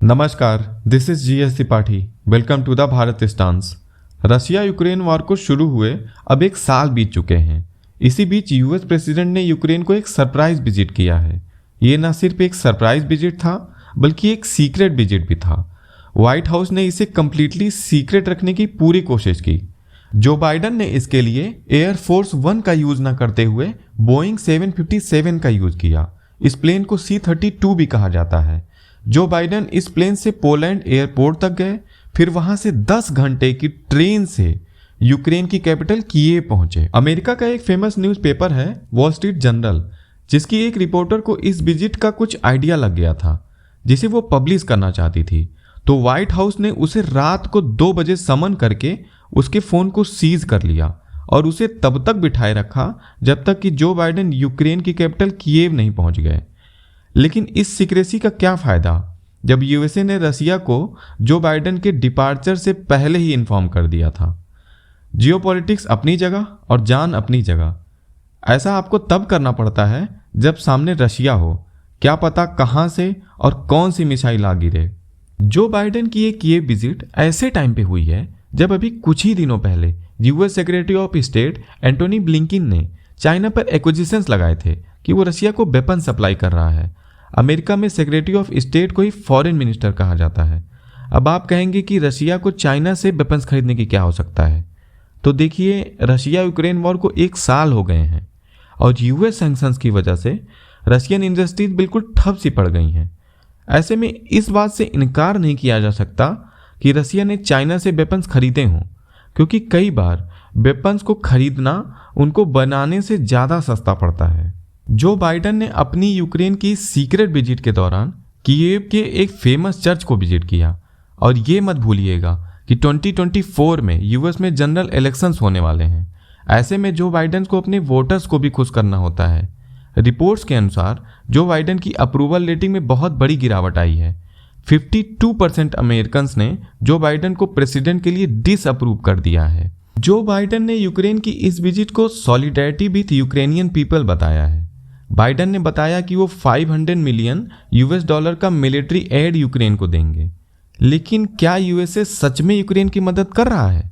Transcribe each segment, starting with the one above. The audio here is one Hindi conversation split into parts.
नमस्कार, this is GS Tripathi. Welcome to the Bharat stance. Russia Ukraine war को शुरू हुए अब एक साल बीत चुके हैं। इसी बीच यूएस प्रेसिडेंट ने यूक्रेन को एक सरप्राइज विजिट किया है। ये न सिर्फ एक सरप्राइज विजिट था बल्कि एक सीक्रेट विजिट भी था। व्हाइट हाउस ने इसे कंप्लीटली सीक्रेट रखने की पूरी कोशिश की। जो बाइडन ने इसके लिए एयरफोर्स 1 का यूज न करते हुए बोइंग 757 का यूज किया। इस प्लेन को C-32 भी कहा जाता है। जो बाइडन इस प्लेन से पोलैंड एयरपोर्ट तक गए, फिर वहां से 10 घंटे की ट्रेन से यूक्रेन की कैपिटल कीव पहुंचे। अमेरिका का एक फेमस न्यूज़पेपर है वॉल स्ट्रीट जर्नल, जिसकी एक रिपोर्टर को इस विजिट का कुछ आइडिया लग गया था जिसे वो पब्लिश करना चाहती थी। तो व्हाइट हाउस ने उसे रात को 2 बजे समन करके उसके फोन को सीज कर लिया और उसे तब तक बिठाए रखा जब तक कि जो बाइडन यूक्रेन की कैपिटल कीव नहीं पहुंच गए। लेकिन इस सीक्रेसी का क्या फायदा जब यूएसए ने रशिया को जो बाइडन के डिपार्चर से पहले ही इन्फॉर्म कर दिया था। जियोपॉलिटिक्स अपनी जगह और जान अपनी जगह। ऐसा आपको तब करना पड़ता है जब सामने रशिया हो, क्या पता कहां से और कौन सी मिसाइल आ गिरे। जो बाइडन की ये कीव विजिट ऐसे टाइम पे हुई है जब अभी कुछ ही दिनों पहले US secretary of state Antony Blinken ने चाइना पर एक्विजिशंस लगाए थे कि वो रशिया को वेपन सप्लाई कर रहा है। अमेरिका में सेक्रेटरी ऑफ स्टेट को ही फॉरेन मिनिस्टर कहा जाता है। अब आप कहेंगे कि रशिया को चाइना से वेपन्स खरीदने की क्या हो सकता है। तो देखिए, रशिया यूक्रेन वॉर को 1 साल हो गए हैं और यूएस सैंक्शंस की वजह से रशियन इंडस्ट्रीज बिल्कुल ठप सी पड़ गई हैं। ऐसे में इस बात से इनकार नहीं किया जा सकता कि रशिया ने चाइना से वेपन्स खरीदे हों, क्योंकि कई बार वेपन्स को खरीदना उनको बनाने से ज़्यादा सस्ता पड़ता है। जो बाइडन ने अपनी यूक्रेन की सीक्रेट विजिट के दौरान कीव के एक फेमस चर्च को विजिट किया। और ये मत भूलिएगा कि 2024 में यूएस में जनरल इलेक्शंस होने वाले हैं। ऐसे में जो बाइडन को अपने वोटर्स को भी खुश करना होता है। रिपोर्ट्स के अनुसार जो बाइडन की अप्रूवल रेटिंग में बहुत बड़ी गिरावट आई है। 52% अमेरिकन ने जो बाइडन को प्रेसिडेंट के लिए डिसअप्रूव कर दिया है। जो बाइडन ने यूक्रेन की इस विजिट को सॉलिडेरिटी विथ यूक्रेनियन पीपल बताया है। बाइडन ने बताया कि वो $500 मिलियन का मिलिट्री एड यूक्रेन को देंगे। लेकिन क्या यूएसए सच में यूक्रेन की मदद कर रहा है?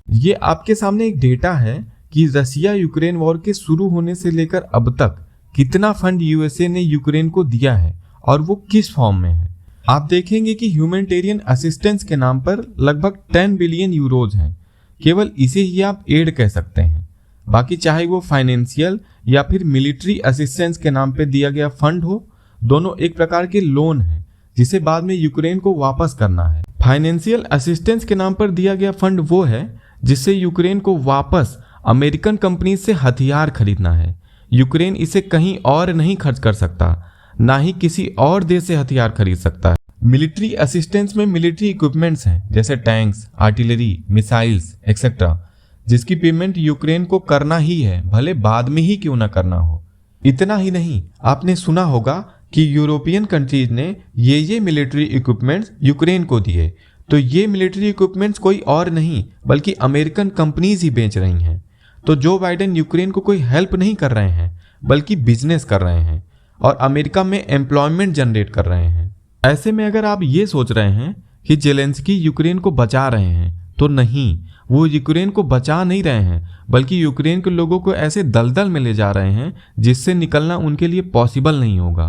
ये आपके सामने एक डेटा है कि रशिया यूक्रेन वॉर के शुरू होने से लेकर अब तक कितना फंड यूएसए ने यूक्रेन को दिया है और वो किस फॉर्म में है। आप देखेंगे कि ह्यूमैनिटेरियन असिस्टेंस के नाम पर लगभग 10 बिलियन यूरोज हैं। केवल इसे ही आप एड कह सकते हैं। बाकी चाहे वो फाइनेंशियल या फिर मिलिट्री असिस्टेंस के नाम पे दिया गया फंड हो, दोनों एक प्रकार के लोन हैं जिसे बाद में यूक्रेन को वापस करना है। फाइनेंशियल असिस्टेंस के नाम पर दिया गया फंड वो है जिससे यूक्रेन को वापस अमेरिकन कंपनी से हथियार खरीदना है। यूक्रेन इसे कहीं और नहीं खर्च कर सकता, ना ही किसी और देश से हथियार खरीद सकता है। मिलिट्री असिस्टेंस में मिलिट्री इक्विपमेंट्स हैं जैसे टैंक्स, आर्टिलरी, मिसाइल्स एक्सेट्रा, जिसकी पेमेंट यूक्रेन को करना ही है, भले बाद में ही क्यों ना करना हो। इतना ही नहीं, आपने सुना होगा कि यूरोपियन कंट्रीज ने ये मिलिट्री इक्विपमेंट्स यूक्रेन को दिए। तो ये मिलिट्री इक्विपमेंट्स कोई और नहीं बल्कि अमेरिकन कंपनीज ही बेच रही हैं। तो जो बाइडन यूक्रेन को कोई हेल्प नहीं कर रहे हैं बल्कि बिजनेस कर रहे हैं और अमेरिका में एम्प्लॉयमेंट जनरेट कर रहे हैं। ऐसे में अगर आप ये सोच रहे हैं कि जेलेंस्की यूक्रेन को बचा रहे हैं, तो नहीं, वो यूक्रेन को बचा नहीं रहे हैं बल्कि यूक्रेन के लोगों को ऐसे दलदल में ले जा रहे हैं जिससे निकलना उनके लिए पॉसिबल नहीं होगा।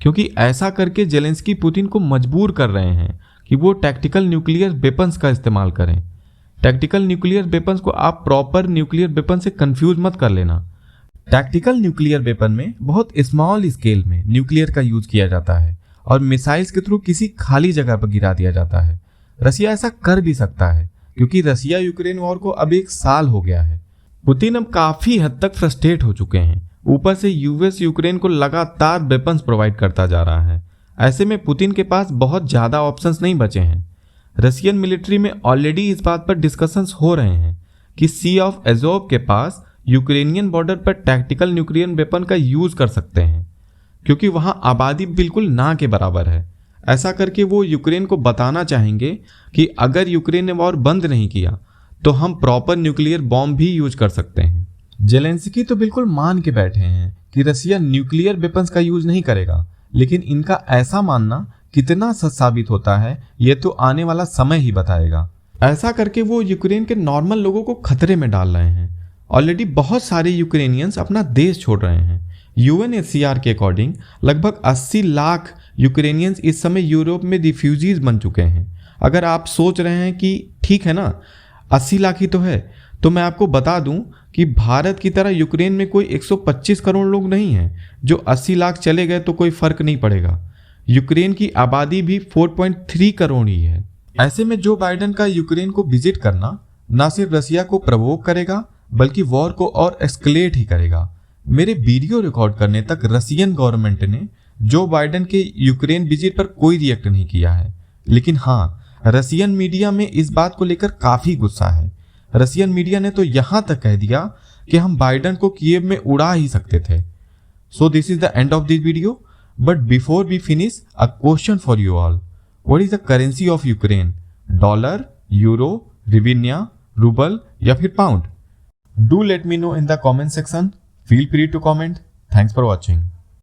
क्योंकि ऐसा करके जेलेंस्की पुतिन को मजबूर कर रहे हैं कि वो टैक्टिकल न्यूक्लियर वेपन्स का इस्तेमाल करें। टैक्टिकल न्यूक्लियर वेपन्स को आप प्रॉपर न्यूक्लियर वेपन से कंफ्यूज मत कर लेना। टैक्टिकल न्यूक्लियर वेपन में बहुत स्मॉल स्केल में न्यूक्लियर का यूज किया जाता है और मिसाइल्स के थ्रू किसी खाली जगह पर गिरा दिया जाता है। रशिया ऐसा कर भी सकता है क्योंकि रशिया यूक्रेन वॉर को अब 1 साल हो गया है। पुतिन अब काफी हद तक फ्रस्ट्रेट हो चुके हैं। ऊपर से यूएस यूक्रेन को लगातार वेपन्स प्रोवाइड करता जा रहा है। ऐसे में पुतिन के पास बहुत ज्यादा ऑप्शंस नहीं बचे हैं। रशियन मिलिट्री में ऑलरेडी इस बात पर डिस्कशंस हो रहे हैं कि सी ऑफ एजोव के पास यूक्रेनियन बॉर्डर पर टैक्टिकल न्यूक्लियर वेपन का यूज कर सकते हैं, क्योंकि वहां आबादी बिल्कुल ना के बराबर है। ऐसा करके वो यूक्रेन को बताना चाहेंगे कि अगर यूक्रेन ने वॉर बंद नहीं किया तो हम प्रॉपर न्यूक्लियर बॉम्ब भी यूज कर सकते हैं। जेलेंस्की तो बिल्कुल मान के बैठे हैं कि रशिया न्यूक्लियर वेपन्स का यूज नहीं करेगा, लेकिन इनका ऐसा मानना कितना सच साबित होता है ये तो आने वाला समय ही बताएगा। ऐसा करके वो यूक्रेन के नॉर्मल लोगों को खतरे में डाल रहे हैं। ऑलरेडी बहुत सारे यूक्रेनियंस अपना देश छोड़ रहे हैं। यूएनएचसीआर के अकॉर्डिंग लगभग 80 लाख यूक्रेनियंस इस समय यूरोप में रिफ्यूजीज बन चुके हैं। अगर आप सोच रहे हैं कि ठीक है ना 80 लाख ही तो है, तो मैं आपको बता दूं कि भारत की तरह यूक्रेन में कोई 125 करोड़ लोग नहीं हैं। जो 80 लाख चले गए तो कोई फर्क नहीं पड़ेगा। यूक्रेन की आबादी भी 4.3 करोड़ ही है। ऐसे में जो बाइडेन का यूक्रेन को विजिट करना ना सिर्फ रसिया को प्रवोक करेगा बल्कि वॉर को और एस्केलेट ही करेगा। मेरे वीडियो रिकॉर्ड करने तक रसियन गवर्नमेंट ने जो बाइडेन के यूक्रेन विजिट पर कोई रिएक्ट नहीं किया है, लेकिन हाँ, रसियन मीडिया में इस बात को लेकर काफी गुस्सा है। रसियन मीडिया ने तो यहां तक कह दिया कि हम बाइडेन को कीव में उड़ा ही सकते थे। So this is the end of this video, but before we finish a question for you all. What is the currency of Ukraine? Dollar, euro, hryvnia, rouble या फिर pound? Do let me know in the comment section. Feel free to comment. Thanks for watching.